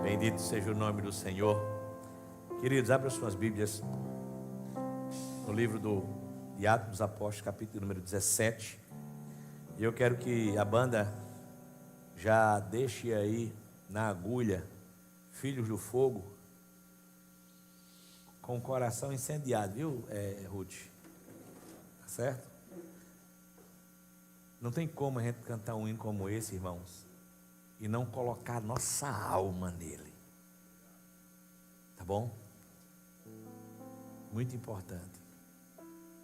Bendito seja o nome do Senhor. Queridos, abra suas Bíblias no livro de Atos dos Apóstolos, capítulo número 17. E eu quero que a banda já deixe aí na agulha Filhos do Fogo, com o coração incendiado, viu, Ruth? Tá certo? Não tem como a gente cantar um hino como esse, irmãos, e não colocar nossa alma nele. Tá bom? Muito importante.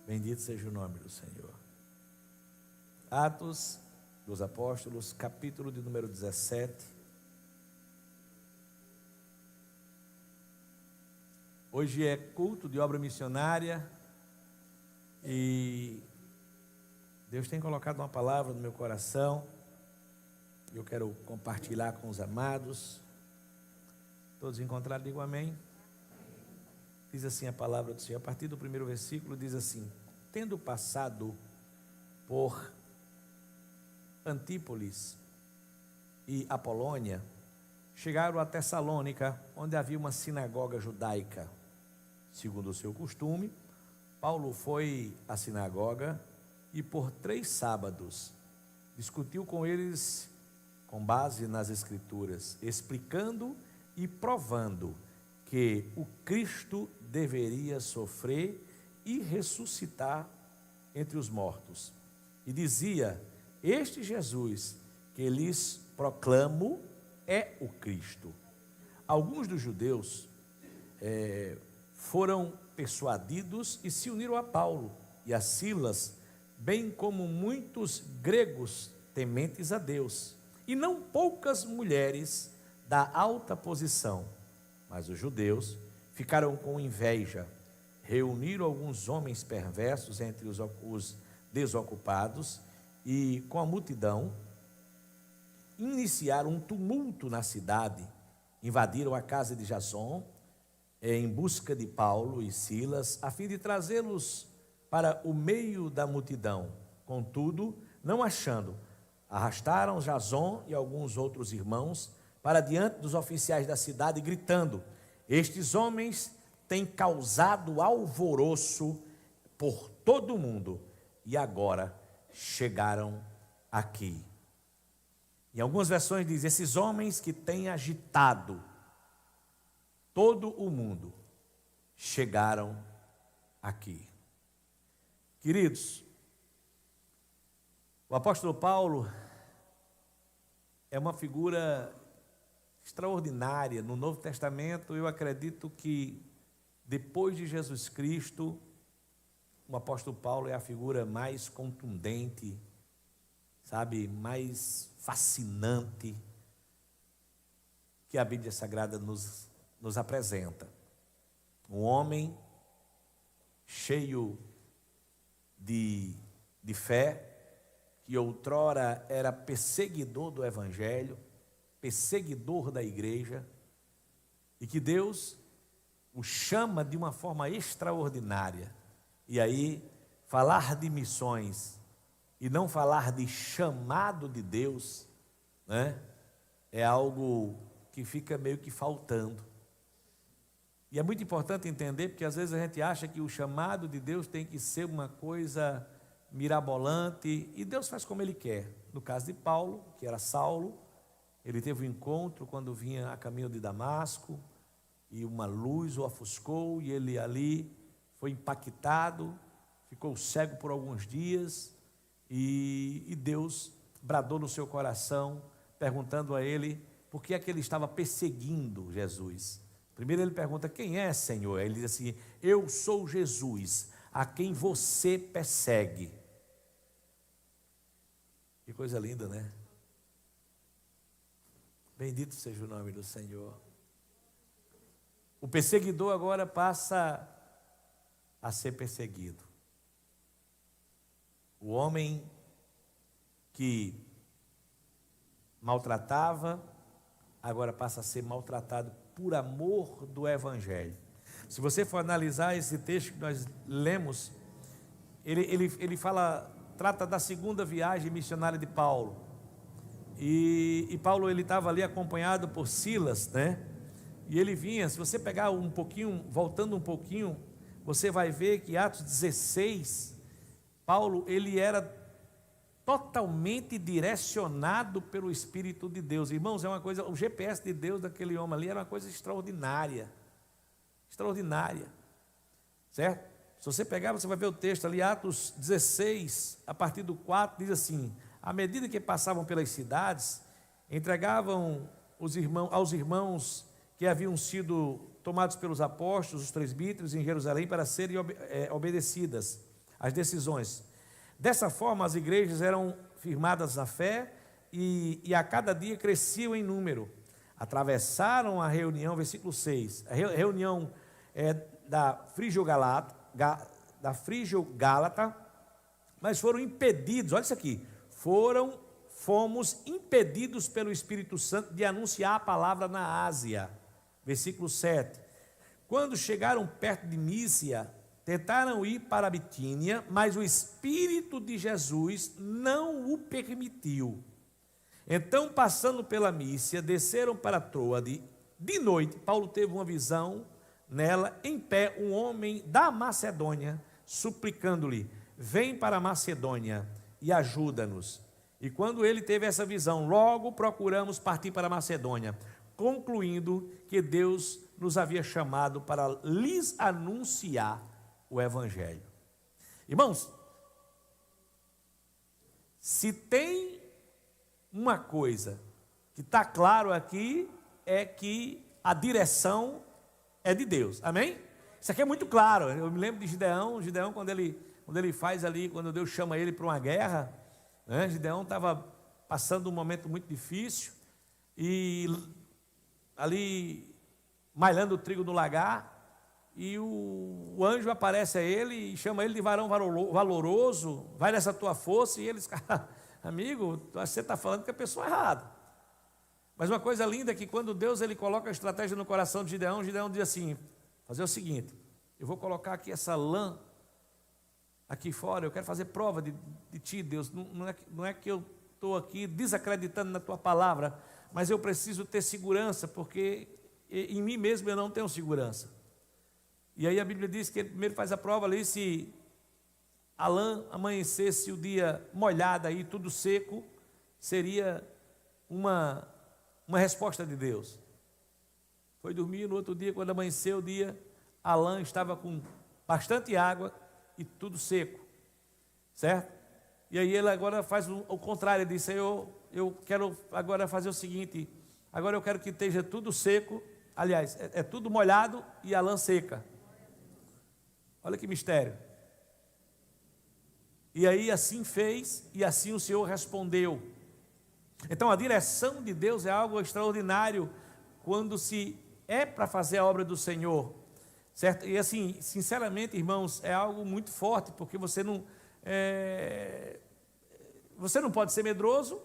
Bendito seja o nome do Senhor. Atos dos Apóstolos, capítulo de número 17. Hoje é culto de obra missionária e Deus tem colocado uma palavra no meu coração. Eu quero compartilhar com os amados. Todos encontraram, digam amém. Diz assim a palavra do Senhor, a partir do primeiro versículo, diz assim: tendo passado por Antípolis e Apolônia, chegaram a Tessalônica, onde havia uma sinagoga judaica. Segundo o seu costume, Paulo foi à sinagoga e por 3 sábados discutiu com eles com base nas Escrituras, explicando e provando que o Cristo deveria sofrer e ressuscitar entre os mortos. E dizia: este Jesus que lhes proclamo é o Cristo. Alguns dos judeus foram persuadidos e se uniram a Paulo e a Silas, bem como muitos gregos tementes a Deus, e não poucas mulheres da alta posição. Mas os judeus ficaram com inveja, reuniram alguns homens perversos entre os desocupados e, com a multidão, iniciaram um tumulto na cidade, invadiram a casa de Jason em busca de Paulo e Silas, a fim de trazê-los para o meio da multidão. Contudo, não achando, arrastaram Jason e alguns outros irmãos para diante dos oficiais da cidade, gritando: estes homens têm causado alvoroço por todo o mundo e agora chegaram aqui. Em algumas versões diz: esses homens que têm agitado todo o mundo chegaram aqui. Queridos, o apóstolo Paulo é uma figura extraordinária no Novo Testamento. Eu acredito que depois de Jesus Cristo, o apóstolo Paulo é a figura mais contundente, sabe, mais fascinante que a Bíblia Sagrada nos apresenta. Um homem cheio de fé, que outrora era perseguidor do Evangelho, perseguidor da igreja, e que Deus o chama de uma forma extraordinária. E aí, falar de missões e não falar de chamado de Deus, né, é algo que fica meio que faltando. E é muito importante entender, porque às vezes a gente acha que o chamado de Deus tem que ser uma coisa mirabolante, e Deus faz como Ele quer. No caso de Paulo, que era Saulo, ele teve um encontro quando vinha a caminho de Damasco, e uma luz o ofuscou, e ele ali foi impactado, ficou cego por alguns dias, e Deus bradou no seu coração, perguntando a ele por que é que ele estava perseguindo Jesus. Primeiro ele pergunta: quem é, Senhor? Ele diz assim: eu sou Jesus, a quem você persegue. Que coisa linda, né? Bendito seja o nome do Senhor. O perseguidor agora passa a ser perseguido. O homem que maltratava, agora passa a ser maltratado por amor do Evangelho. Se você for analisar esse texto que nós lemos, ele trata da segunda viagem missionária de Paulo. E Paulo, ele estava ali acompanhado por Silas, né? E ele vinha, se você pegar um pouquinho, voltando um pouquinho, você vai ver que Atos 16, Paulo, ele era totalmente direcionado pelo Espírito de Deus. Irmãos, é uma coisa, o GPS de Deus daquele homem ali era uma coisa extraordinária. Extraordinária. Certo? Se você pegar, você vai ver o texto ali, Atos 16, a partir do 4, diz assim: à medida que passavam pelas cidades, entregavam aos irmãos que haviam sido tomados pelos apóstolos, os presbíteros em Jerusalém, para serem obedecidas às decisões. Dessa forma, as igrejas eram firmadas na fé e a cada dia cresciam em número. Atravessaram a reunião, versículo 6, a reunião da Frígio-Gálata, mas foram impedidos, olha isso aqui, fomos impedidos pelo Espírito Santo de anunciar a palavra na Ásia. Versículo 7. Quando chegaram perto de Mísia, tentaram ir para a Bitínia, mas o Espírito de Jesus não o permitiu. Então, passando pela Mísia, desceram para Troade. De noite, Paulo teve uma visão, nela, em pé, um homem da Macedônia, suplicando-lhe: vem para a Macedônia e ajuda-nos. E quando ele teve essa visão, logo procuramos partir para a Macedônia, concluindo que Deus nos havia chamado para lhes anunciar o Evangelho. Irmãos, se tem uma coisa que está claro aqui, é que a direção é de Deus, amém? Isso aqui é muito claro. Eu me lembro de Gideão, quando ele faz ali, quando Deus chama ele para uma guerra, né? Gideão estava passando um momento muito difícil, e ali malhando o trigo no lagar, e o anjo aparece a ele e chama ele de varão valoroso, vai nessa tua força, e eles, amigo, você está falando com a pessoa errada. Mas uma coisa linda é que quando Deus ele coloca a estratégia no coração de Gideão, Gideão diz assim: fazer o seguinte, eu vou colocar aqui essa lã aqui fora, eu quero fazer prova de ti, Deus, não é que eu estou aqui desacreditando na tua palavra, mas eu preciso ter segurança, porque em mim mesmo eu não tenho segurança. E aí a Bíblia diz que ele primeiro faz a prova ali, se a lã amanhecesse o dia molhada aí, tudo seco, seria uma resposta de Deus. Foi dormir, no outro dia, quando amanheceu o dia, a lã estava com bastante água e tudo seco, certo? E aí ele agora faz o contrário, ele diz: Senhor, eu quero agora fazer o seguinte, agora eu quero que esteja tudo seco, aliás, é tudo molhado e a lã seca. Olha que mistério. E aí assim fez, e assim o Senhor respondeu. Então a direção de Deus é algo extraordinário quando se é para fazer a obra do Senhor, certo? E assim, sinceramente, irmãos, é algo muito forte, porque você não pode ser medroso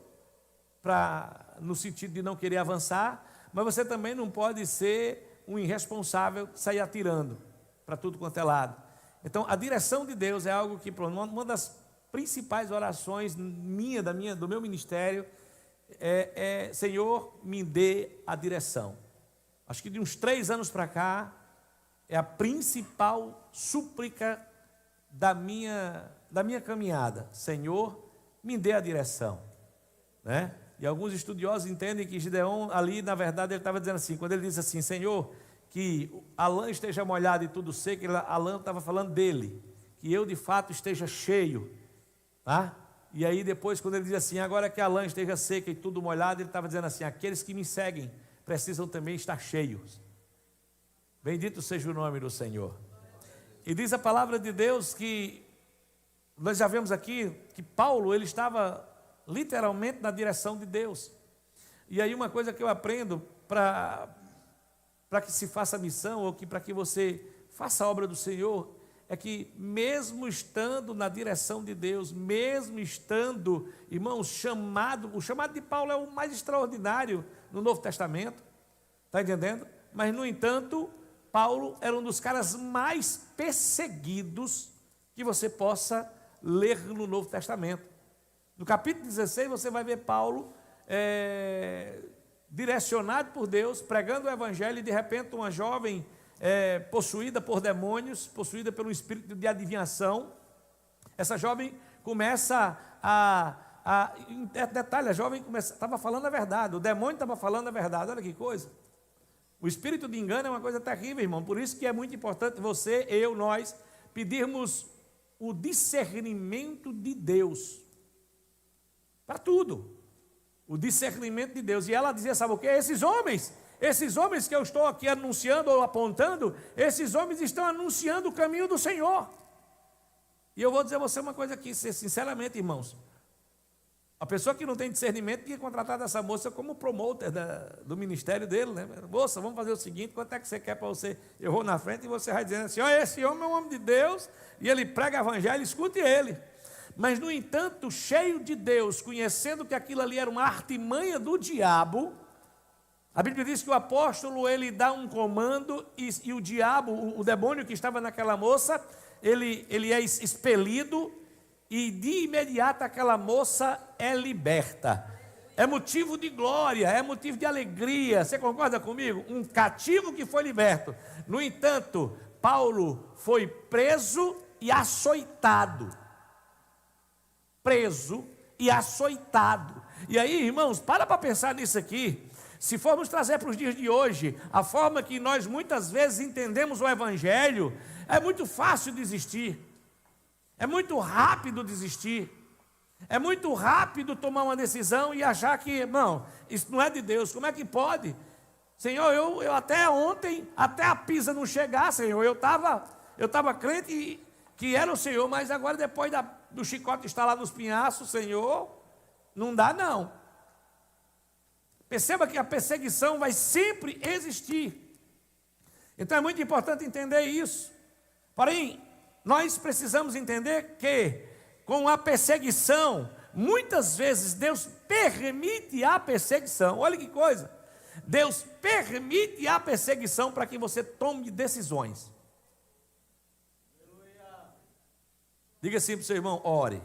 no sentido de não querer avançar, mas você também não pode ser um irresponsável, sair atirando para tudo quanto é lado. Então a direção de Deus é algo que, uma das principais orações do meu ministério Senhor, me dê a direção. Acho que de uns 3 anos para cá, é a principal súplica da minha caminhada. Senhor, me dê a direção, né? E alguns estudiosos entendem que Gideão ali, na verdade, ele estava dizendo assim, quando ele diz assim: Senhor, que a lã esteja molhada e tudo seco, a lã estava falando dele, que eu de fato esteja cheio, tá? E aí depois, quando ele diz assim, agora que a lã esteja seca e tudo molhado, ele estava dizendo assim: aqueles que me seguem precisam também estar cheios. Bendito seja o nome do Senhor. E diz a palavra de Deus que, nós já vemos aqui, que Paulo, ele estava literalmente na direção de Deus. E aí uma coisa que eu aprendo para que se faça a missão, ou para que você faça a obra do Senhor, é que mesmo estando na direção de Deus, mesmo estando, irmãos, o chamado de Paulo é o mais extraordinário no Novo Testamento, está entendendo? Mas, no entanto, Paulo era um dos caras mais perseguidos que você possa ler no Novo Testamento. No capítulo 16 você vai ver Paulo direcionado por Deus, pregando o evangelho, e de repente uma jovem possuída por demônios, possuída pelo espírito de adivinhação. Essa jovem começa detalhe, a jovem estava falando a verdade, o demônio estava falando a verdade. Olha que coisa. O espírito de engano é uma coisa terrível, irmão. Por isso que é muito importante você, eu, nós, pedirmos o discernimento de Deus para tudo. O discernimento de Deus. E ela dizia, sabe o quê? Esses homens que eu estou aqui anunciando ou apontando, esses homens estão anunciando o caminho do Senhor. E eu vou dizer a você uma coisa aqui, sinceramente, irmãos. A pessoa que não tem discernimento tinha contratado essa moça como promoter do ministério dele, né? Moça, vamos fazer o seguinte, quanto é que você quer para você? Eu vou na frente e você vai dizendo assim, olha, esse homem é um homem de Deus, e ele prega evangelho, escute ele. Mas, no entanto, cheio de Deus, conhecendo que aquilo ali era uma artimanha do diabo, a Bíblia diz que o apóstolo, ele dá um comando, e o diabo, o demônio que estava naquela moça, ele é expelido, e de imediato aquela moça é liberta. É motivo de glória, é motivo de alegria. Você concorda comigo? Um cativo que foi liberto. No entanto, Paulo foi preso e açoitado. Preso e açoitado. E aí, irmãos, para pensar nisso aqui. Se formos trazer para os dias de hoje, a forma que nós muitas vezes entendemos o evangelho, é muito fácil desistir. É muito rápido desistir. É muito rápido tomar uma decisão e achar que, não, isso não é de Deus. Como é que pode? Senhor, eu até ontem, até a pizza não chegar, Senhor, eu estava crente que era o Senhor, mas agora depois do chicote estar lá nos pinhaços, Senhor, não dá não. Perceba que a perseguição vai sempre existir. Então é muito importante entender isso. Porém, nós precisamos entender que, com a perseguição, muitas vezes Deus permite a perseguição. Olha que coisa. Deus permite a perseguição para que você tome decisões. Diga assim para o seu irmão, ore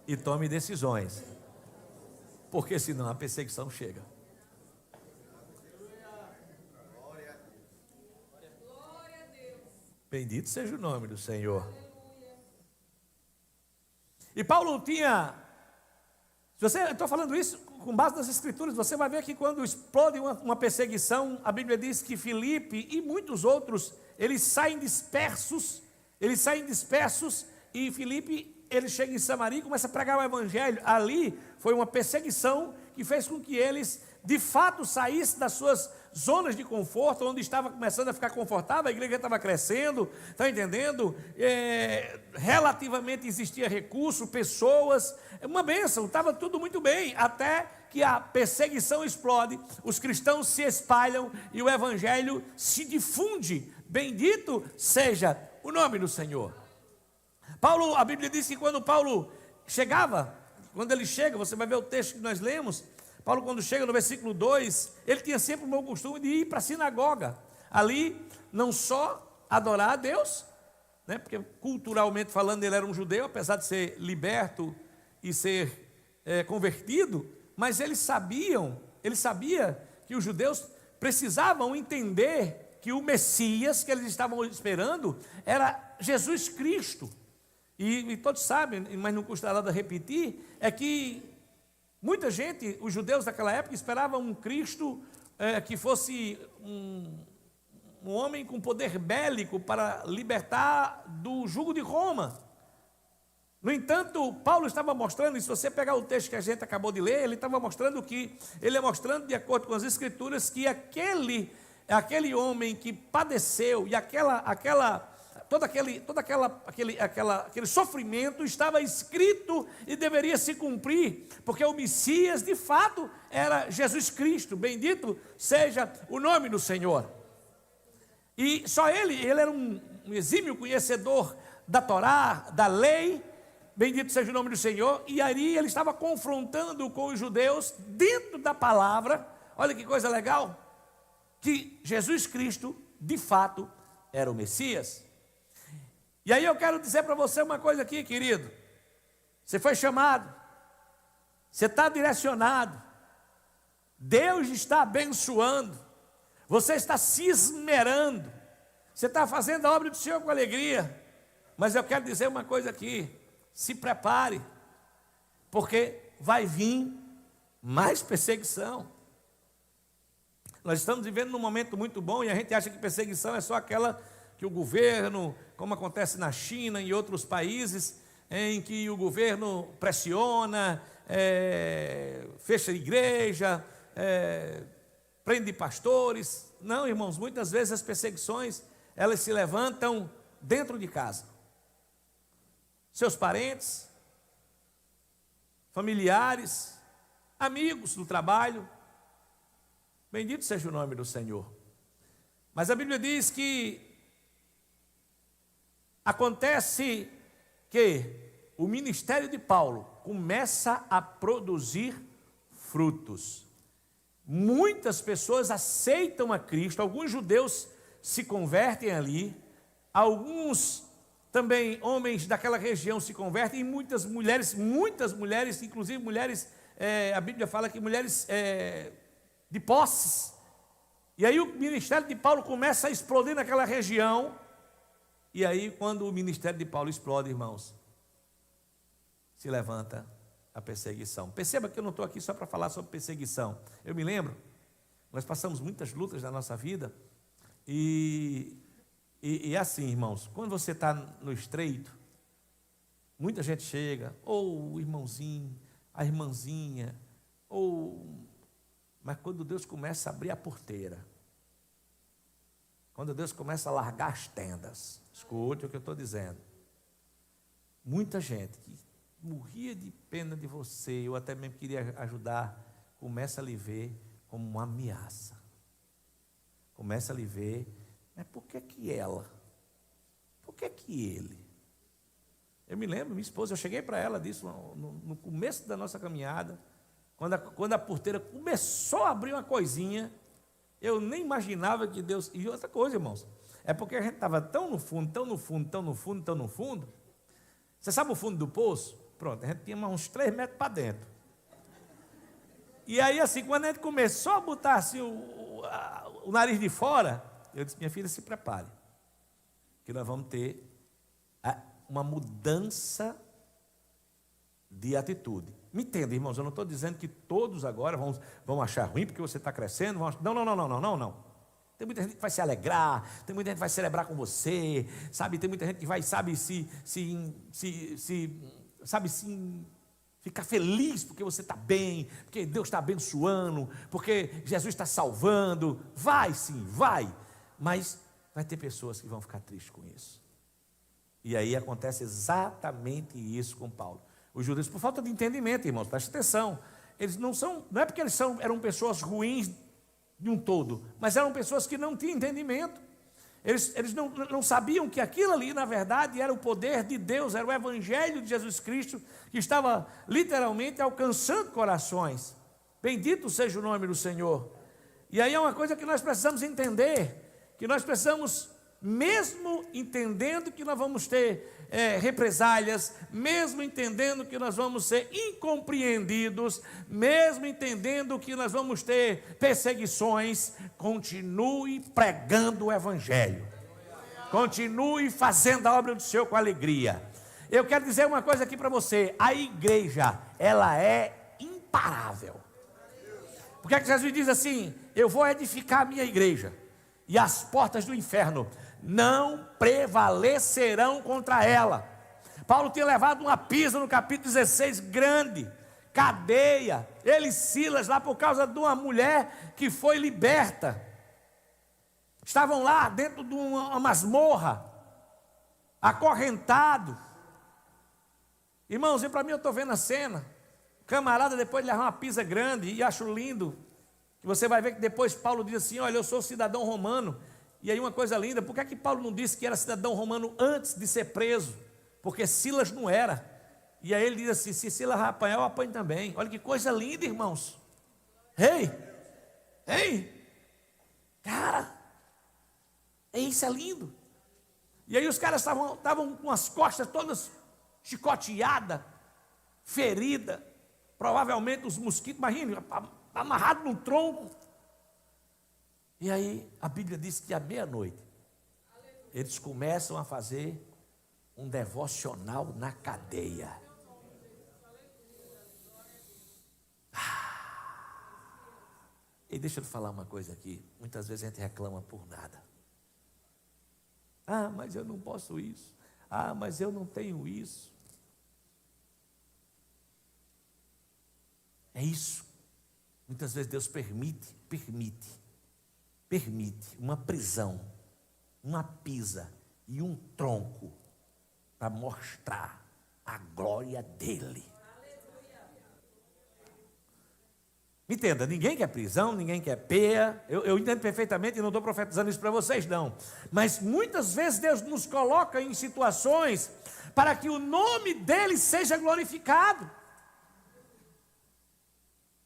e tome decisões, porque senão a perseguição chega. Bendito seja o nome do Senhor. E Paulo tinha, eu estou falando isso com base nas Escrituras, você vai ver que quando explode uma perseguição, a Bíblia diz que Filipe e muitos outros, eles saem dispersos, e Filipe, ele chega em Samaria e começa a pregar o Evangelho. Ali foi uma perseguição que fez com que eles, de fato, saíssem das suas zonas de conforto, onde estava começando a ficar confortável, a igreja estava crescendo, está entendendo? Relativamente existia recurso, pessoas, uma bênção, estava tudo muito bem, até que a perseguição explode, os cristãos se espalham e o evangelho se difunde. Bendito seja o nome do Senhor. Paulo, a Bíblia diz que quando Paulo chegava, quando ele chega, você vai ver o texto que nós lemos, Paulo, quando chega no versículo 2, ele tinha sempre o bom costume de ir para a sinagoga. Ali, não só adorar a Deus, né, porque culturalmente falando ele era um judeu, apesar de ser liberto e ser convertido, mas ele sabia que os judeus precisavam entender que o Messias que eles estavam esperando era Jesus Cristo. E todos sabem, mas não custa nada repetir, é que muita gente, os judeus daquela época, esperavam um Cristo que fosse um homem com poder bélico para libertar do jugo de Roma. No entanto, Paulo estava mostrando, e se você pegar o texto que a gente acabou de ler, ele estava mostrando de acordo com as Escrituras, que aquele homem que padeceu e todo aquele sofrimento estava escrito e deveria se cumprir, porque o Messias de fato era Jesus Cristo. Bendito seja o nome do Senhor. E só ele era um exímio conhecedor da Torá, da lei, bendito seja o nome do Senhor, e aí ele estava confrontando com os judeus dentro da palavra. Olha que coisa legal, que Jesus Cristo de fato era o Messias. E aí eu quero dizer para você uma coisa aqui, querido. Você foi chamado, você está direcionado. Deus está abençoando, você está se esmerando, você está fazendo a obra do Senhor com alegria. Mas eu quero dizer uma coisa aqui: se prepare, porque vai vir mais perseguição. Nós estamos vivendo num momento muito bom e a gente acha que perseguição é só aquela que o governo, como acontece na China e em outros países, em que o governo pressiona, fecha a igreja, prende pastores. Não, irmãos, muitas vezes as perseguições, elas se levantam dentro de casa. Seus parentes, familiares, amigos do trabalho. Bendito seja o nome do Senhor. Mas a Bíblia diz que acontece que o ministério de Paulo começa a produzir frutos. Muitas pessoas aceitam a Cristo, alguns judeus se convertem ali, alguns também homens daquela região se convertem, e muitas mulheres, inclusive mulheres, a Bíblia fala que mulheres de posses. E aí o ministério de Paulo começa a explodir naquela região. E aí, quando o ministério de Paulo explode, irmãos, se levanta a perseguição. Perceba que eu não estou aqui só para falar sobre perseguição. Eu me lembro, nós passamos muitas lutas na nossa vida. E assim, irmãos, quando você está no estreito, muita gente chega, ou o irmãozinho, a irmãzinha, mas quando Deus começa a abrir a porteira, quando Deus começa a largar as tendas, escute o que eu estou dizendo. Muita gente que morria de pena de você, eu até mesmo queria ajudar, começa a lhe ver como uma ameaça. Começa a lhe ver, mas por que ela? Por que ele? Eu me lembro, minha esposa, eu cheguei para ela disso no começo da nossa caminhada, quando a porteira começou a abrir uma coisinha, eu nem imaginava que Deus... E outra coisa, irmãos, é porque a gente estava tão no fundo. Você sabe o fundo do poço? Pronto, a gente tinha uns 3 metros para dentro. E aí, assim, quando a gente começou a botar assim, o nariz de fora, eu disse: minha filha, se prepare, que nós vamos ter uma mudança de atitude. Me entenda, irmãos, eu não estou dizendo que todos agora vão achar ruim porque você está crescendo. Não. Tem muita gente que vai se alegrar, tem muita gente que vai celebrar com você, sabe? Tem muita gente que vai, sabe, ficar feliz porque você está bem, porque Deus está abençoando, porque Jesus está salvando. Vai sim, vai. Mas vai ter pessoas que vão ficar tristes com isso. E aí acontece exatamente isso com Paulo. Os judeus, por falta de entendimento, irmãos, preste atenção, eles não é porque eram pessoas ruins de um todo, mas eram pessoas que não tinham entendimento. Eles não sabiam que aquilo ali, na verdade, era o poder de Deus, era o Evangelho de Jesus Cristo, que estava literalmente alcançando corações. Bendito seja o nome do Senhor. E aí é uma coisa que nós precisamos entender, que nós precisamos, mesmo entendendo que nós vamos ter represálias, mesmo entendendo que nós vamos ser incompreendidos, mesmo entendendo que nós vamos ter perseguições, continue pregando o Evangelho, continue fazendo a obra do Senhor com alegria. Eu quero dizer uma coisa aqui para você: a igreja, ela é imparável. Porque é que Jesus diz assim: eu vou edificar a minha igreja, e as portas do inferno não prevalecerão contra ela. Paulo tinha levado uma pisa no capítulo 16, grande, cadeia, ele e Silas lá por causa de uma mulher que foi liberta. Estavam lá dentro de uma masmorra, acorrentado. Irmãos, e para mim, eu estou vendo a cena, o camarada depois de levar uma pisa grande, e acho lindo, que você vai ver que depois Paulo diz assim: olha, eu sou cidadão romano. E aí uma coisa linda, por que é que Paulo não disse que era cidadão romano antes de ser preso? Porque Silas não era. E aí ele diz assim: se Silas apanhar, eu apanho também. Olha que coisa linda, irmãos. Ei, cara, isso é lindo. E aí os caras estavam com as costas todas chicoteadas, feridas, provavelmente os mosquitos, imagine, amarrado num tronco. E aí a Bíblia diz que à meia-noite eles começam a fazer um devocional na cadeia. E deixa eu te falar uma coisa aqui. Muitas vezes a gente reclama por nada. Ah, mas eu não posso isso. Ah, mas eu não tenho isso. É isso. Muitas vezes Deus permite uma prisão, uma pisa e um tronco para mostrar a glória dele. Me entenda, ninguém quer prisão, ninguém quer peia. Eu entendo perfeitamente e não estou profetizando isso para vocês, não. Mas muitas vezes Deus nos coloca em situações para que o nome dele seja glorificado.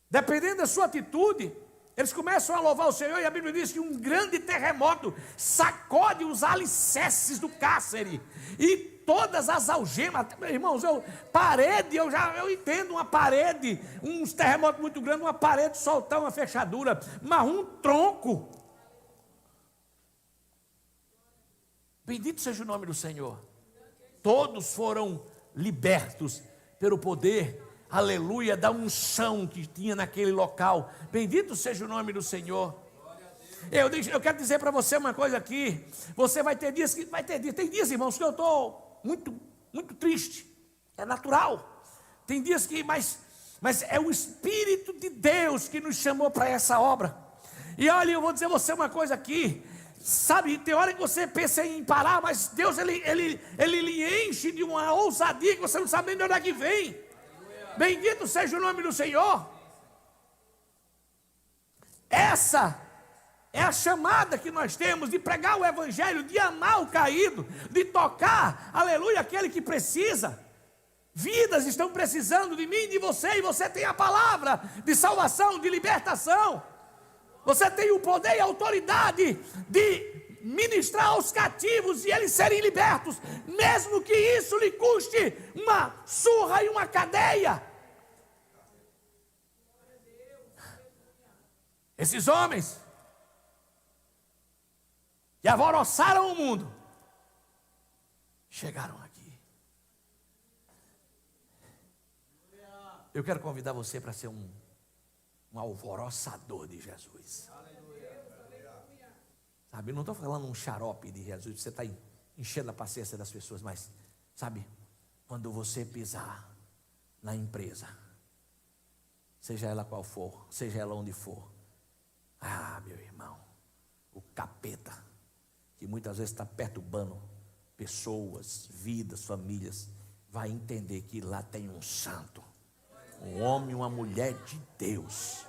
Dependendo da sua atitude, eles começam a louvar o Senhor, e a Bíblia diz que um grande terremoto sacode os alicerces do cárcere e todas as algemas. Irmãos, eu entendo uma parede, uns terremotos muito grandes, uma parede soltar uma fechadura, mas um tronco. Bendito seja o nome do Senhor. Todos foram libertos pelo poder, aleluia, da unção que tinha naquele local. Bendito seja o nome do Senhor. Eu quero dizer para você uma coisa aqui. Você vai ter dias que tem dias, irmãos, que eu estou muito triste. É natural. Tem dias que, mas é o Espírito de Deus que nos chamou para essa obra. E olha, eu vou dizer a você uma coisa aqui. Sabe, tem hora que você pensa em parar, mas Deus ele lhe enche de uma ousadia que você não sabe nem de onde é que vem. Bendito seja o nome do Senhor. Essa é a chamada que nós temos de pregar o Evangelho, de amar o caído, de tocar, aleluia, aquele que precisa. Vidas estão precisando de mim e de você, e você tem a palavra de salvação, de libertação. Você tem o poder e a autoridade de ministrar aos cativos e eles serem libertos, mesmo que isso lhe custe uma surra e uma cadeia. Esses homens que alvoroçaram o mundo chegaram aqui. Eu quero convidar você para ser um alvoroçador de Jesus. Sabe, eu não estou falando um xarope de Jesus, você está enchendo a paciência das pessoas, mas, sabe, quando você pisar na empresa, seja ela qual for, seja ela onde for, meu irmão, o capeta, que muitas vezes está perturbando pessoas, vidas, famílias, vai entender que lá tem um santo, um homem, uma mulher de Deus,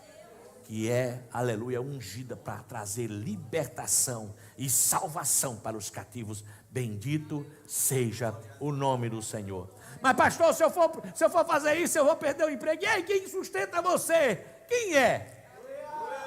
que é, aleluia, ungida para trazer libertação e salvação para os cativos. Bendito seja o nome do Senhor. Mas pastor, se eu for fazer isso, eu vou perder o emprego. E aí, quem sustenta você? Quem é?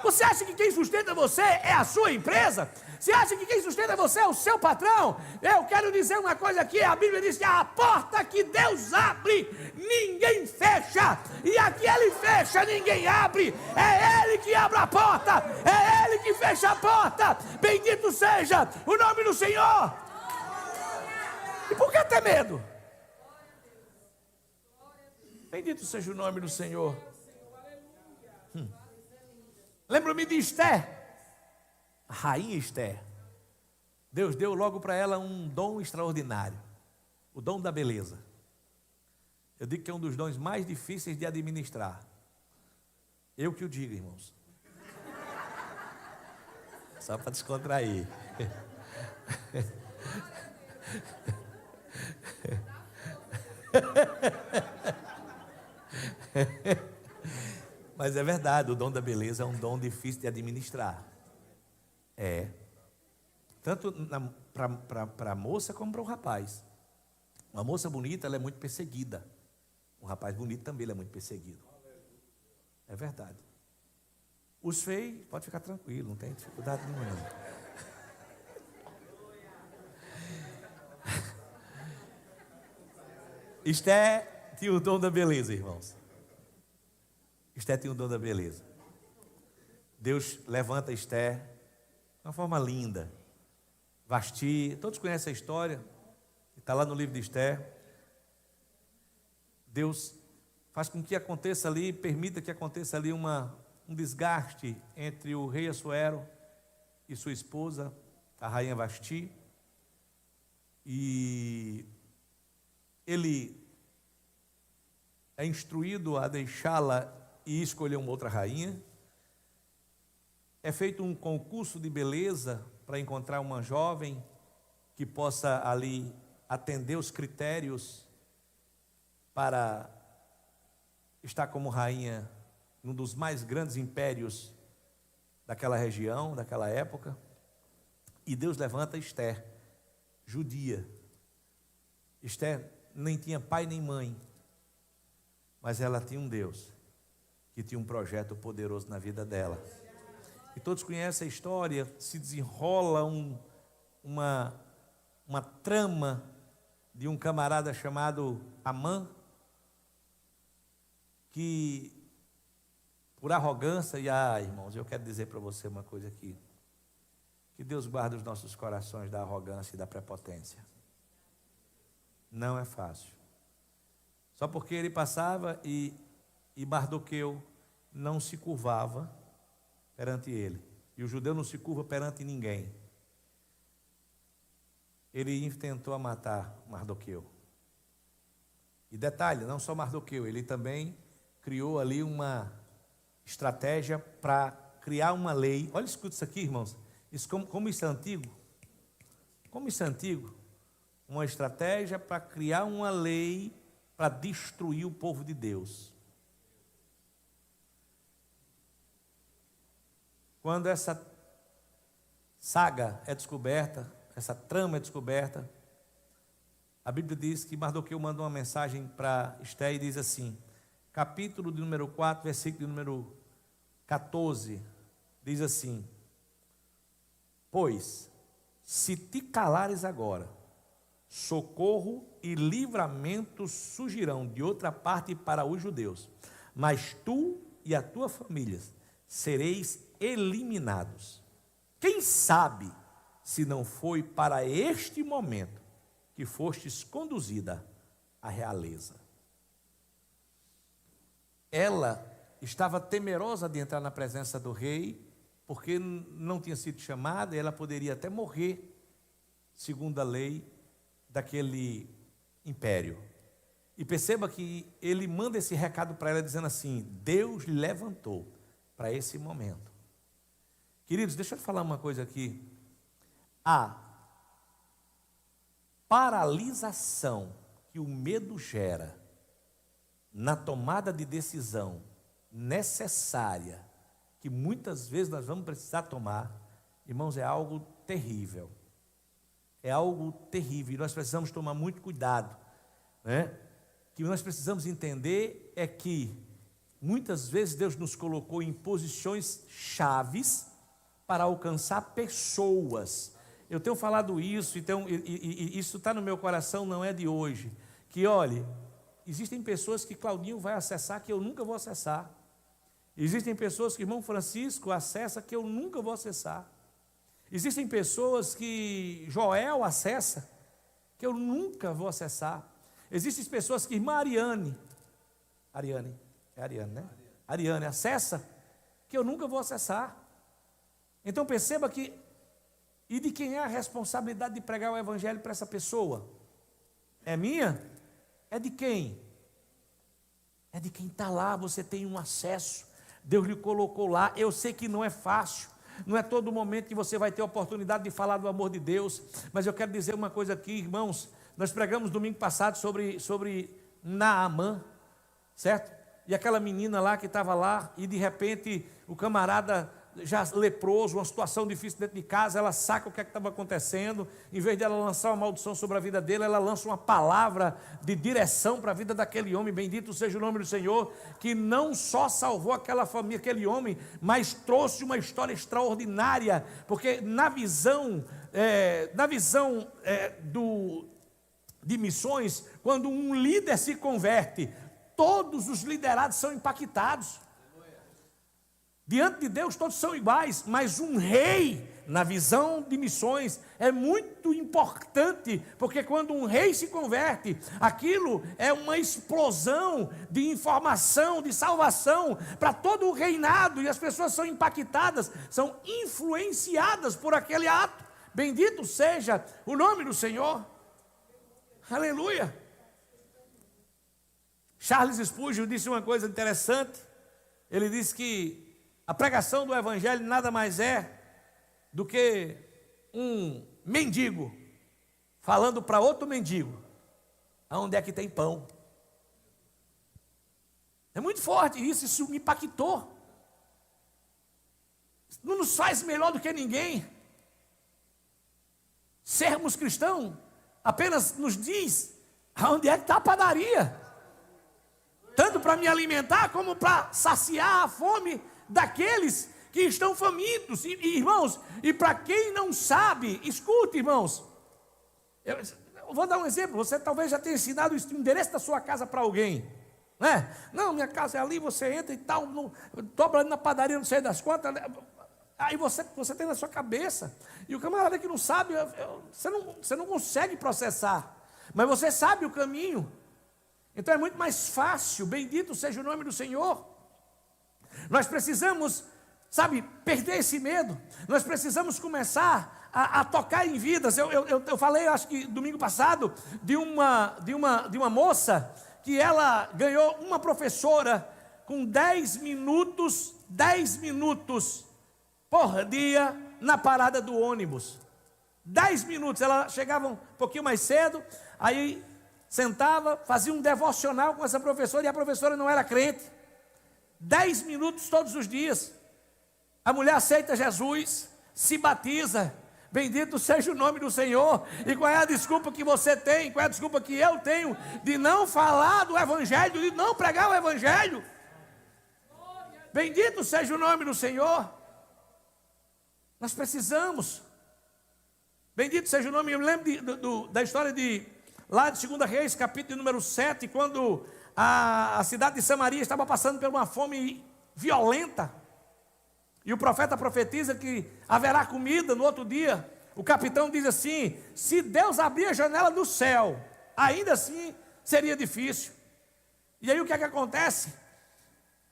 Você acha que quem sustenta você é a sua empresa? Você acha que quem sustenta você é o seu patrão? Eu quero dizer uma coisa aqui, a Bíblia diz que a porta que Deus abre, ninguém fecha, e a que Ele fecha, ninguém abre. É Ele que abre a porta, é Ele que fecha a porta. Bendito seja o nome do Senhor. E por que ter medo? Bendito seja o nome do Senhor. Lembro-me de Esther, a rainha Esther. Deus deu logo para ela um dom extraordinário, o dom da beleza. Eu digo que é um dos dons mais difíceis de administrar. Eu que o digo, irmãos. Só para descontrair. Mas é verdade, o dom da beleza é um dom difícil de administrar. É. Tanto para a moça como para o rapaz. Uma moça bonita, ela é muito perseguida. Um rapaz bonito também ele é muito perseguido. É verdade. Os feios, pode ficar tranquilo, não tem dificuldade nenhuma. Esther tinha o dom da beleza, irmãos. Esther tinha o dom da beleza. Deus levanta Esther de uma forma linda. Vasti, todos conhecem a história, está lá no livro de Esther. Deus faz com que aconteça ali, permita que aconteça ali um desgaste entre o rei Assuero e sua esposa, a rainha Vasti, e ele é instruído a deixá-la e escolher uma outra rainha. É feito um concurso de beleza para encontrar uma jovem que possa ali atender os critérios para estar como rainha num dos mais grandes impérios daquela região, daquela época. E Deus levanta Esther, judia. Esther nem tinha pai nem mãe, mas ela tinha um Deus que tinha um projeto poderoso na vida dela. E todos conhecem a história, se desenrola uma trama de um camarada chamado Amã, que por arrogância, irmãos, eu quero dizer para você uma coisa aqui, que Deus guarda os nossos corações da arrogância e da prepotência. Não é fácil. Só porque ele passava e Mardoqueu não se curvava perante ele. E o judeu não se curva perante ninguém. Ele intentou matar Mardoqueu. E detalhe, não só Mardoqueu, ele também criou ali uma estratégia para criar uma lei. Olha, escuta isso aqui, irmãos. Isso, como isso é antigo? Como isso é antigo? Uma estratégia para criar uma lei para destruir o povo de Deus. Quando essa saga é descoberta, essa trama é descoberta, a Bíblia diz que Mardoqueu manda uma mensagem para Esther e diz assim, capítulo de número 4, versículo de número 14, diz assim, pois, se te calares agora, socorro e livramento surgirão de outra parte para os judeus, mas tu e a tua família sereis eliminados. Quem sabe se não foi para este momento que fostes conduzida à realeza. Ela estava temerosa de entrar na presença do rei, porque não tinha sido chamada, e ela poderia até morrer, segundo a lei daquele império. E perceba que ele manda esse recado para ela, dizendo assim, Deus lhe levantou para esse momento. Queridos, deixa eu te falar uma coisa aqui. A paralisação que o medo gera na tomada de decisão necessária, que muitas vezes nós vamos precisar tomar, irmãos, é algo terrível. É algo terrível, e nós precisamos tomar muito cuidado, né? O que nós precisamos entender é que muitas vezes Deus nos colocou em posições chaves para alcançar pessoas. Eu tenho falado isso, então, e isso está no meu coração, não é de hoje, que olhe, existem pessoas que Claudinho vai acessar que eu nunca vou acessar. Existem pessoas que irmão Francisco acessa que eu nunca vou acessar. Existem pessoas que Joel acessa, que eu nunca vou acessar. Existem pessoas que irmã Ariane, é Ariane, né? Ariane acessa, que eu nunca vou acessar. Então perceba que, e de quem é a responsabilidade de pregar o evangelho para essa pessoa? É minha? É de quem? É de quem está lá, você tem um acesso, Deus lhe colocou lá. Eu sei que não é fácil, não é todo momento que você vai ter a oportunidade de falar do amor de Deus, mas eu quero dizer uma coisa aqui, irmãos. Nós pregamos domingo passado sobre Naamã, certo? E aquela menina lá que estava lá, e de repente o camarada já leproso, uma situação difícil dentro de casa, ela saca o que estava acontecendo, em vez de ela lançar uma maldição sobre a vida dele, ela lança uma palavra de direção para a vida daquele homem. Bendito seja o nome do Senhor, que não só salvou aquela família, aquele homem, mas trouxe uma história extraordinária, porque na visão de missões, quando um líder se converte, todos os liderados são impactados. Diante de Deus todos são iguais, mas um rei, na visão de missões, é muito importante, porque quando um rei se converte, aquilo é uma explosão de informação, de salvação para todo o reinado, e as pessoas são impactadas, são influenciadas por aquele ato. Bendito seja o nome do Senhor. Aleluia. Charles Spurgeon disse uma coisa interessante. Ele disse que a pregação do evangelho nada mais é do que um mendigo falando para outro mendigo aonde é que tem pão. É muito forte isso me impactou. Não nos faz melhor do que ninguém. Sermos cristãos apenas nos diz aonde é que está a padaria, tanto para me alimentar como para saciar a fome daqueles que estão famintos. Irmãos, e para quem não sabe, escute, irmãos, eu vou dar um exemplo. Você talvez já tenha ensinado o endereço da sua casa para alguém, né? Não, minha casa é ali, você entra e tal, dobra ali na padaria, não sei das quantas. Aí você tem na sua cabeça, e o camarada que não sabe, você não consegue processar, mas você sabe o caminho. Então é muito mais fácil. Bendito seja o nome do Senhor. Nós precisamos, perder esse medo. Nós precisamos começar a tocar em vidas. Eu falei, acho que domingo passado, de uma moça que ela ganhou uma professora com 10 minutos por dia na parada do ônibus. 10 minutos, ela chegava um pouquinho mais cedo, aí sentava, fazia um devocional com essa professora, e a professora não era crente. 10 minutos todos os dias. A mulher aceita Jesus, se batiza. Bendito seja o nome do Senhor. E qual é a desculpa que você tem? Qual é a desculpa que eu tenho de não falar do evangelho, de não pregar o evangelho? Bendito seja o nome do Senhor. Nós precisamos. Bendito seja o nome. Eu me lembro da história lá de 2 Reis, capítulo número 7, quando a cidade de Samaria estava passando por uma fome violenta, e o profeta profetiza que haverá comida no outro dia. O capitão diz assim: se Deus abrir a janela do céu, ainda assim seria difícil. E aí o que é que acontece?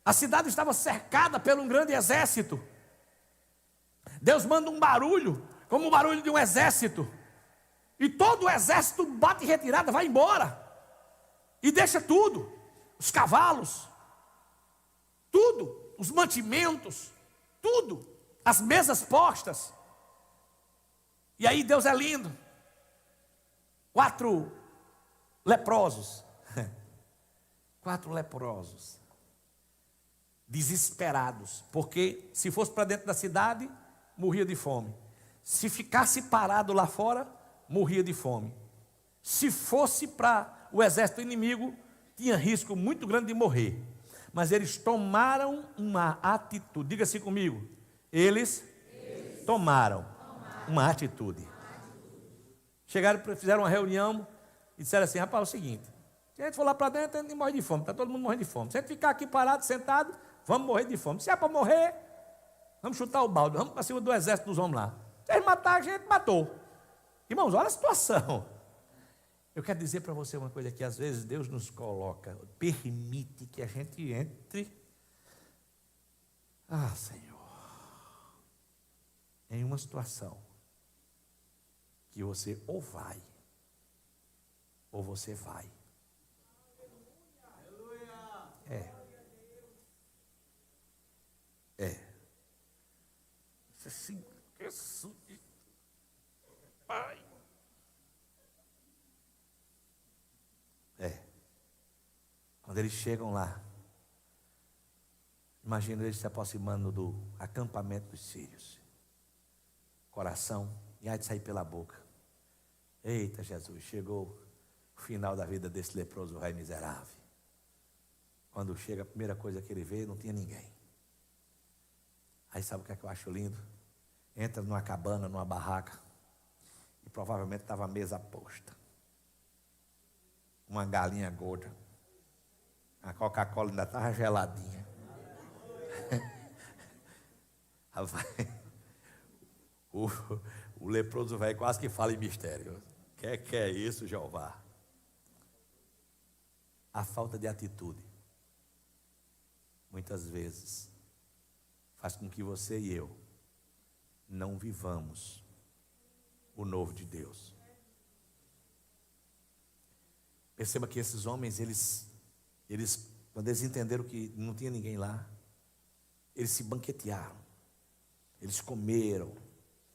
A cidade estava cercada por um grande exército. Deus manda um barulho, como o barulho de um exército, e todo o exército bate em retirada, vai embora, e deixa tudo, os cavalos, tudo, os mantimentos, tudo, as mesas postas. E aí Deus é lindo. 4 leprosos, 4 leprosos, desesperados, porque se fosse para dentro da cidade, morria de fome. Se ficasse parado lá fora, morria de fome. Se fosse para o exército inimigo, tinha risco muito grande de morrer. Mas eles tomaram uma atitude. Diga assim comigo: eles tomaram uma atitude. Chegaram, fizeram uma reunião e disseram assim: rapaz, é o seguinte, se a gente for lá para dentro, a gente morre de fome, está todo mundo morrendo de fome. Se a gente ficar aqui parado, sentado, vamos morrer de fome. Se é para morrer, vamos chutar o balde, vamos para cima do exército dos homens lá. Se eles matar, a gente matou. Irmãos, olha a situação. Eu quero dizer para você uma coisa, que às vezes Deus nos coloca, permite que a gente entre, Senhor, em uma situação que você ou vai, ou você vai. Assim, Jesus, Pai. Quando eles chegam lá, imagina eles se aproximando do acampamento dos sírios. Coração, e há de sair pela boca: eita Jesus, chegou o final da vida desse leproso rei miserável. Quando chega, a primeira coisa que ele vê, não tinha ninguém. Aí sabe o que é que eu acho lindo? Entra numa cabana, numa barraca, e provavelmente estava a mesa posta. Uma galinha gorda. A Coca-Cola ainda estava geladinha. O, o leproso velho quase que fala em mistério. Que é isso, Jeová? A falta de atitude, muitas vezes, faz com que você e eu não vivamos o novo de Deus. Perceba que esses homens, eles quando eles entenderam que não tinha ninguém lá, eles se banquetearam, eles comeram,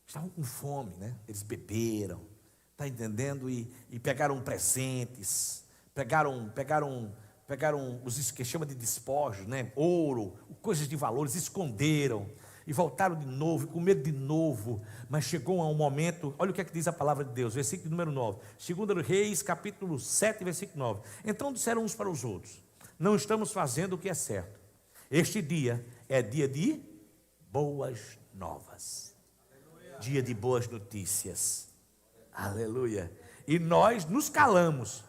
estavam com fome, né? Eles beberam, está entendendo? E pegaram presentes, pegaram os que chama de despojos, né? Ouro, coisas de valores, esconderam e voltaram de novo, com medo de novo. Mas chegou a um momento, olha o que é que diz a palavra de Deus, versículo número 9, 2 Reis, capítulo 7, versículo 9. Então disseram uns para os outros: não estamos fazendo o que é certo. Este dia é dia de boas novas, dia de boas notícias. Aleluia. E nós nos calamos.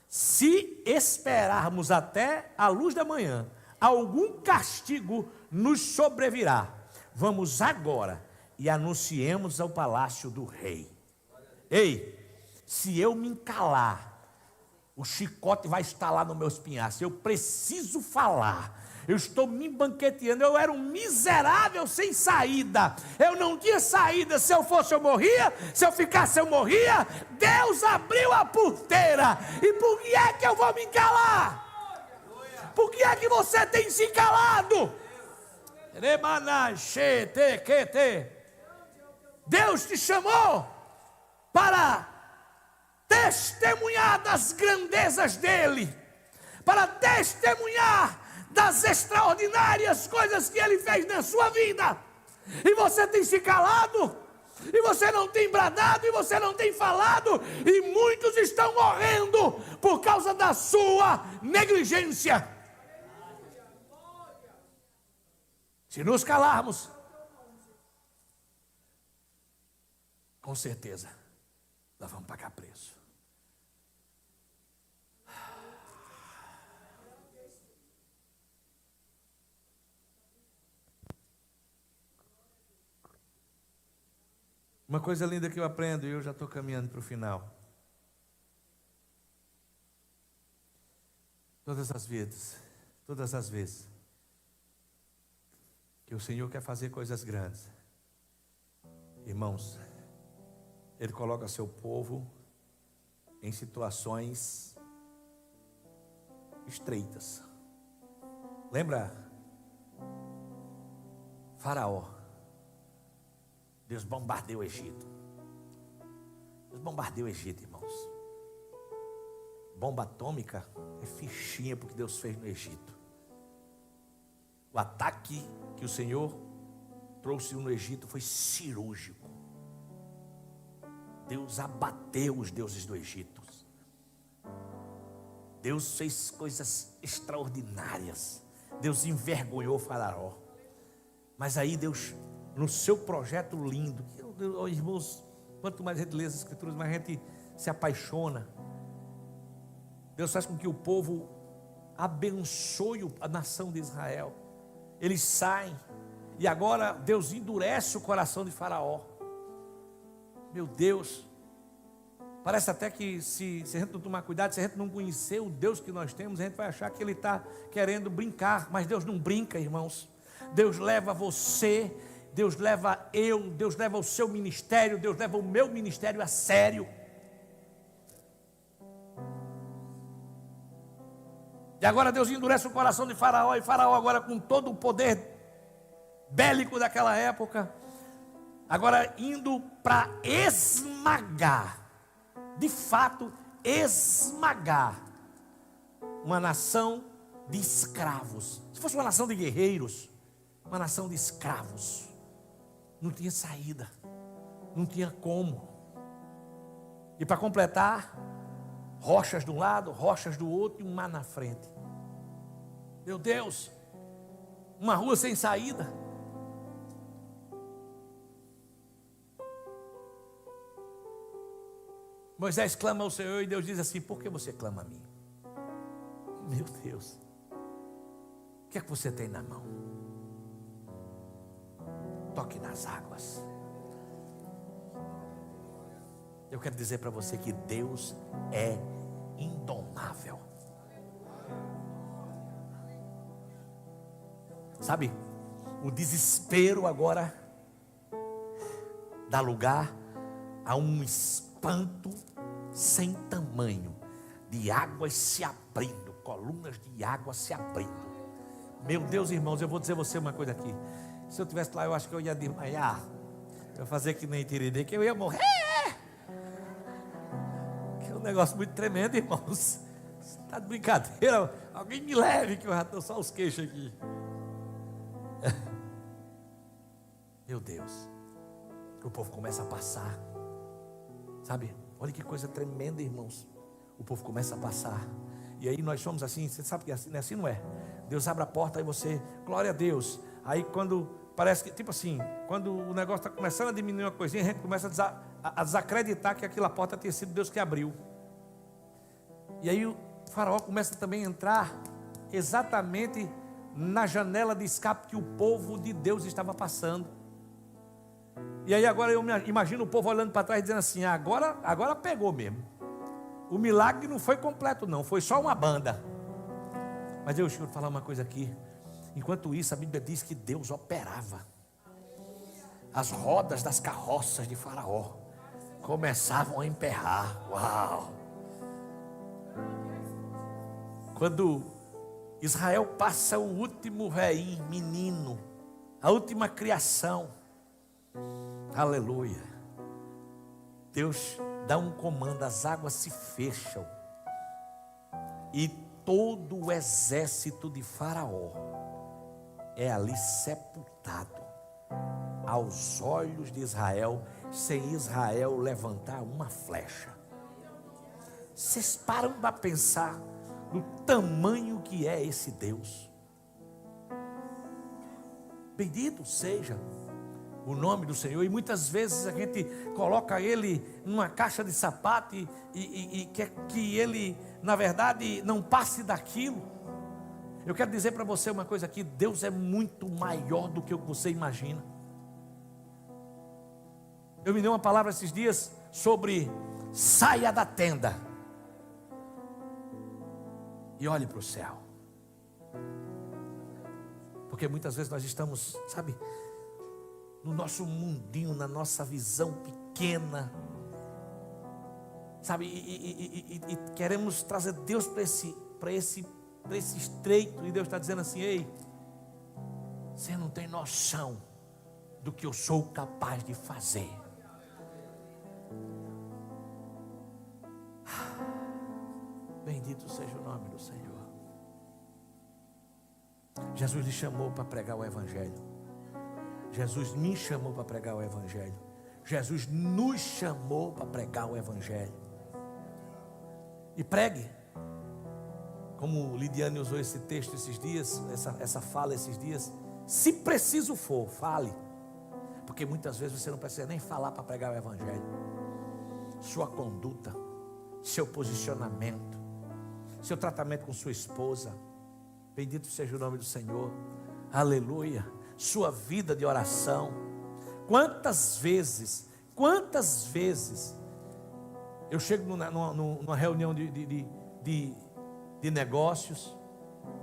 Se esperarmos até a luz da manhã, algum castigo nos sobrevirá. Vamos agora e anunciemos ao palácio do rei. Ei, se eu me calar, o chicote vai estar lá no meu espinhaço. Eu preciso falar. Eu estou me banqueteando. Eu era um miserável sem saída. Eu não tinha saída. Se eu fosse, eu morria. Se eu ficasse, eu morria. Deus abriu a porteira. E por que é que eu vou me calar? Por que é que você tem se calado? Deus te chamou para testemunhar das grandezas dele, para testemunhar das extraordinárias coisas que ele fez na sua vida. E você tem se calado, e você não tem bradado, e você não tem falado, e muitos estão morrendo por causa da sua negligência. Se nos calarmos, com certeza nós vamos pagar preço. Uma coisa linda que eu aprendo, e eu já estou caminhando para o final. Todas as vezes que o Senhor quer fazer coisas grandes, irmãos, Ele coloca seu povo em situações estreitas. Lembra? Faraó. Deus bombardeou o Egito. Deus bombardeou o Egito, irmãos. Bomba atômica é fichinha porque Deus fez no Egito. O ataque que o Senhor trouxe no Egito foi cirúrgico. Deus abateu os deuses do Egito. Deus fez coisas extraordinárias. Deus envergonhou o Faraó. Mas aí Deus, no seu projeto lindo, irmãos, quanto mais a gente lê as Escrituras, mais a gente se apaixona. Deus faz com que o povo abençoe a nação de Israel. Eles saem, e agora Deus endurece o coração de Faraó. Meu Deus, parece até que se a gente não tomar cuidado, se a gente não conhecer o Deus que nós temos, a gente vai achar que Ele está querendo brincar, mas Deus não brinca, irmãos. Deus leva você, Deus leva eu, Deus leva o seu ministério, Deus leva o meu ministério a sério. E agora Deus endurece o coração de Faraó, e Faraó agora com todo o poder bélico daquela época, agora indo para esmagar, de fato esmagar, uma nação de escravos. Se fosse uma nação de guerreiros, uma nação de escravos, não tinha saída, não tinha como. E para completar, rochas de um lado, rochas do outro, e um mar na frente. Meu Deus, uma rua sem saída. Moisés clama ao Senhor, e Deus diz assim: por que você clama a mim? Meu Deus, o que é que você tem na mão? toque nas águas. Eu quero dizer para você que Deus é indomável. Sabe, o desespero agora dá lugar a um espanto sem tamanho, de águas se abrindo, colunas de água se abrindo. Meu Deus, irmãos, eu vou dizer a você uma coisa aqui. Se eu estivesse lá, eu acho que eu ia desmaiar. Eu ia fazer que nem Tiridê, que eu ia morrer. Que é um negócio muito tremendo, irmãos. Está de brincadeira? Alguém me leve, que eu já estou só os queixos aqui. Meu Deus, o povo começa a passar, sabe? Olha que coisa tremenda, irmãos. O povo começa a passar, e aí nós somos assim. Você sabe que assim não é? Deus abre a porta e você, glória a Deus. Aí quando parece que, tipo assim, quando o negócio está começando a diminuir uma coisinha, a gente começa a desacreditar que aquela porta tinha sido Deus que abriu. E aí o faraó começa também a entrar exatamente na janela de escape que o povo de Deus estava passando. E aí agora eu imagino o povo olhando para trás dizendo assim: agora pegou mesmo. O milagre não foi completo não, foi só uma banda. Mas eu vou falar uma coisa aqui. Enquanto isso, a Bíblia diz que Deus operava. As rodas das carroças de Faraó começavam a emperrar. Uau! Quando Israel passa o último velhinho, menino, a última criação, aleluia, Deus dá um comando, as águas se fecham e todo o exército de Faraó é ali sepultado aos olhos de Israel, sem Israel levantar uma flecha. Vocês param para pensar no tamanho que é esse Deus? Bendito seja o nome do Senhor. E muitas vezes a gente coloca Ele numa caixa de sapato e quer que Ele, na verdade, não passe daquilo. Eu quero dizer para você uma coisa aqui: Deus é muito maior do que o que você imagina. Eu me dei uma palavra esses dias sobre saia da tenda e olhe para o céu. Porque muitas vezes nós estamos, sabe, no nosso mundinho, na nossa visão pequena, sabe, e queremos trazer Deus para esse estreito, e Deus está dizendo assim: ei, você não tem noção do que eu sou capaz de fazer. Bendito seja o nome do Senhor. Jesus lhe chamou para pregar o Evangelho. Jesus me chamou para pregar o Evangelho. Jesus nos chamou para pregar o Evangelho. E pregue. Como Lidiane usou esse texto esses dias, essa fala esses dias. Se preciso for, fale. Porque muitas vezes você não precisa nem falar para pregar o Evangelho. Sua conduta, seu posicionamento, seu tratamento com sua esposa, bendito seja o nome do Senhor, aleluia, sua vida de oração. Quantas vezes eu chego numa reunião de negócios,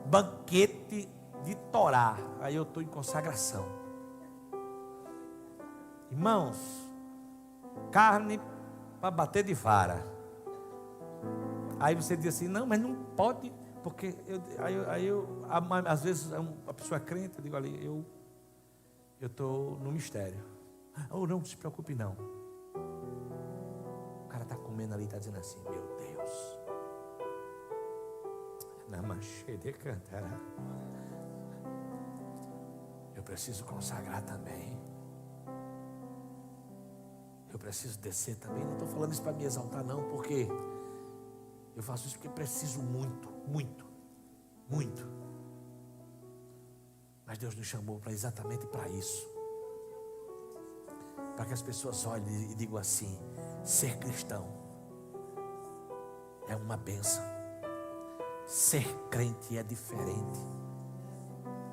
banquete de Torá, aí eu estou em consagração, irmãos, carne para bater de vara. Aí você diz assim: não, mas não pode, porque às vezes a pessoa é crente, eu digo ali, eu estou no mistério. Oh, não se preocupe não. O cara está comendo ali, está dizendo assim: meu Deus, namachê de cantar, eu preciso consagrar também. Eu preciso descer também. Não estou falando isso para me exaltar não, porque eu faço isso porque preciso muito, muito, muito. Mas Deus nos chamou exatamente para isso. Para que as pessoas olhem e digam assim: ser cristão é uma bênção. Ser crente é diferente.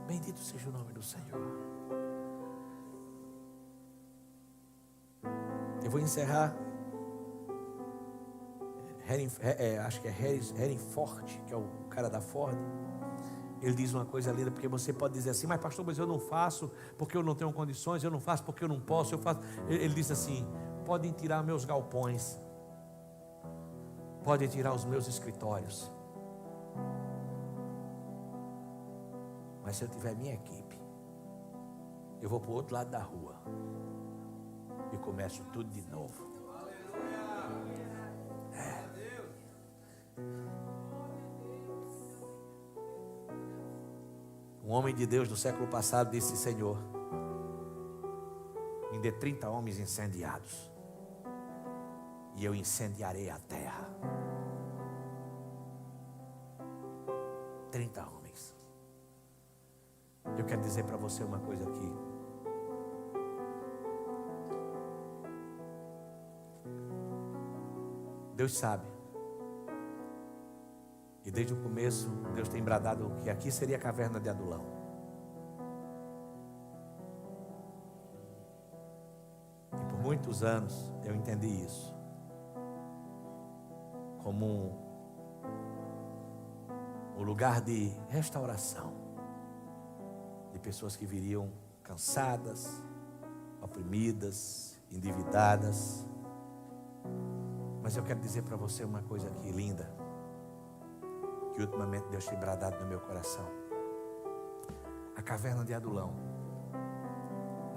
Bendito seja o nome do Senhor. Eu vou encerrar. Acho que é Harry Ford, que é o cara da Ford. Ele diz uma coisa linda, porque você pode dizer assim: mas pastor, mas eu não faço porque eu não tenho condições, eu não faço porque eu não posso, eu faço. Ele diz assim: podem tirar meus galpões, podem tirar os meus escritórios, mas se eu tiver minha equipe, eu vou para o outro lado da rua e começo tudo de novo. Um homem de Deus do século passado disse: Senhor, me dê 30 homens incendiados e eu incendiarei a terra. 30 homens. Eu quero dizer para você uma coisa aqui. Deus sabe. E desde o começo, Deus tem bradado que aqui seria a caverna de Adulão. E por muitos anos eu entendi isso como um lugar de restauração de pessoas que viriam cansadas, oprimidas, endividadas. Mas eu quero dizer para você uma coisa aqui linda, que ultimamente Deus tem bradado no meu coração. A caverna de Adulão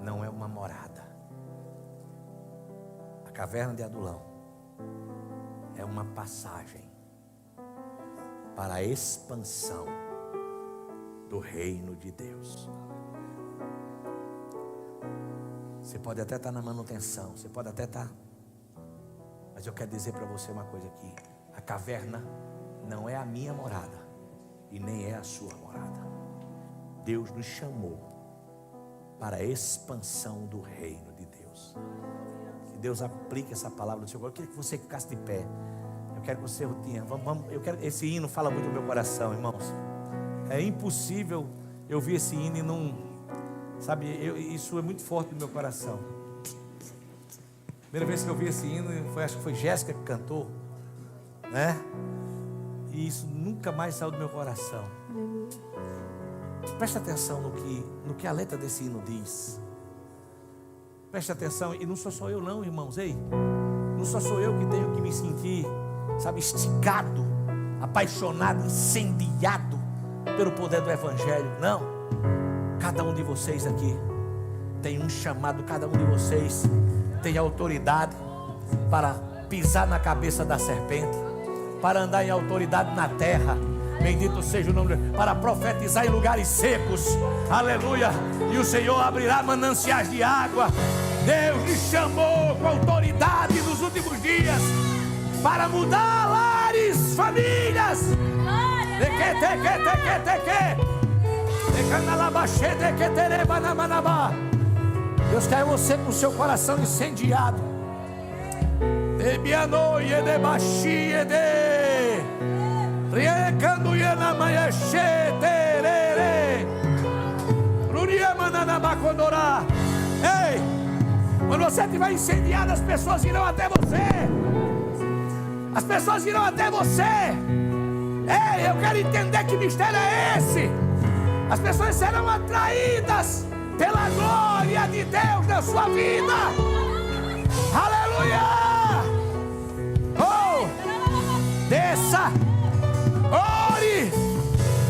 não é uma morada. A caverna de Adulão é uma passagem para a expansão do reino de Deus. Você pode até estar na manutenção, você pode até estar, mas eu quero dizer para você uma coisa aqui: a caverna não é a minha morada e nem é a sua morada. Deus nos chamou para a expansão do reino de Deus. Que Deus aplique essa palavra no seu coração. Eu queria que você ficasse de pé. Eu quero que você tinha. Esse hino fala muito no meu coração, irmãos. É impossível eu ouvir esse hino e não, sabe, isso é muito forte no meu coração. Primeira vez que eu ouvi esse hino, acho que foi Jéssica que cantou, né? E isso nunca mais saiu do meu coração. Presta atenção no que a letra desse hino diz. Presta atenção. E não sou só eu não, irmãos. Ei, não só sou eu que tenho que me sentir, sabe, esticado, apaixonado, incendiado pelo poder do Evangelho. Não. Cada um de vocês aqui tem um chamado. Cada um de vocês tem autoridade para pisar na cabeça da serpente, para andar em autoridade na terra. Bendito seja o nome de Deus. Para profetizar em lugares secos. Aleluia. E o Senhor abrirá mananciais de água. Deus lhe chamou com autoridade nos últimos dias para mudar lares, famílias. Deus quer você com o seu coração incendiado. Ei, quando você estiver incendiado, as pessoas irão até você. As pessoas irão até você. Ei, eu quero entender que mistério é esse. As pessoas serão atraídas pela glória de Deus na sua vida. Aleluia. Oh, desça, ore,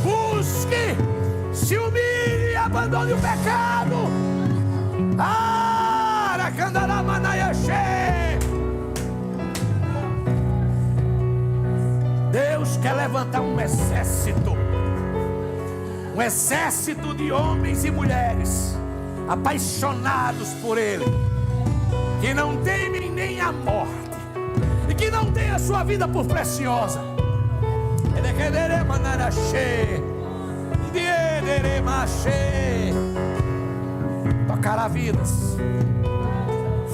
busque, se humilhe e abandone o pecado. Deus quer levantar um exército de homens e mulheres apaixonados por Ele, que não temem nem a morte e que não têm a sua vida por preciosa. Tocará vidas,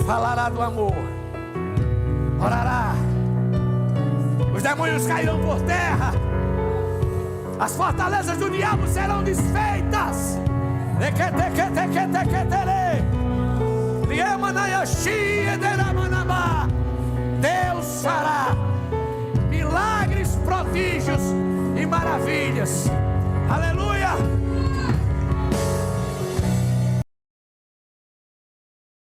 falará do amor, orará, os demônios cairão por terra, as fortalezas do diabo serão desfeitas. Deus fará milagres, prodígios e maravilhas. Aleluia!